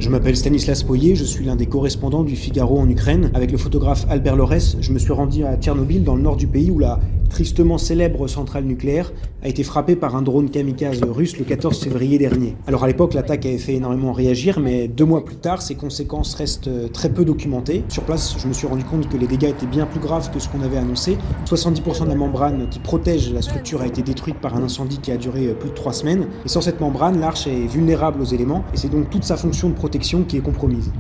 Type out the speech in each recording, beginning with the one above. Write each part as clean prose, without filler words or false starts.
Je m'appelle Stanislas Poirier, je suis l'un des correspondants du Figaro en Ukraine. Avec le photographe Albert Lorès, je me suis rendu à Tchernobyl, dans le nord du pays, où la tristement célèbre centrale nucléaire a été frappée par un drone kamikaze russe le 14 février dernier. Alors à l'époque, l'attaque avait fait énormément réagir, mais 2 mois plus tard, ses conséquences restent très peu documentées. Sur place, je me suis rendu compte que les dégâts étaient bien plus graves que ce qu'on avait annoncé. 70% de la membrane qui protège la structure a été détruite par un incendie qui a duré plus de 3 semaines. Et sans cette membrane, l'arche est vulnérable aux éléments, et c'est donc toute sa fonction de protection qui est compromise.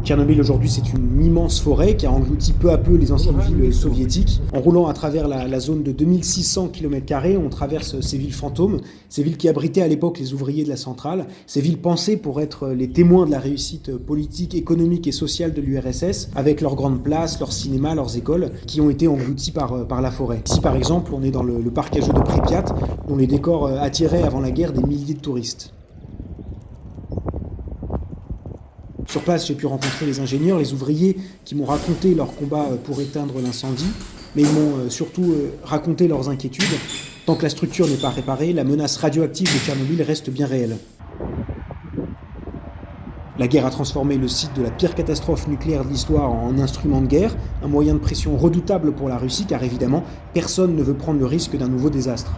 Tchernobyl aujourd'hui, c'est une immense forêt qui a englouti peu à peu les anciennes villes soviétiques. En roulant à travers la zone de 2600 km², on traverse ces villes fantômes, ces villes qui abritaient à l'époque les ouvriers de la centrale, ces villes pensées pour être les témoins de la réussite politique, économique et sociale de l'URSS, avec leurs grandes places, leurs cinémas, leurs écoles, qui ont été engloutis par la forêt. Ici par exemple, on est dans le parc à jeux de Pripyat, dont les décors attiraient avant la guerre des milliers de touristes. Sur place, j'ai pu rencontrer les ingénieurs, les ouvriers qui m'ont raconté leur combat pour éteindre l'incendie, mais ils m'ont surtout raconté leurs inquiétudes. Tant que la structure n'est pas réparée, la menace radioactive de Tchernobyl reste bien réelle. La guerre a transformé le site de la pire catastrophe nucléaire de l'histoire en instrument de guerre, un moyen de pression redoutable pour la Russie, car évidemment, personne ne veut prendre le risque d'un nouveau désastre.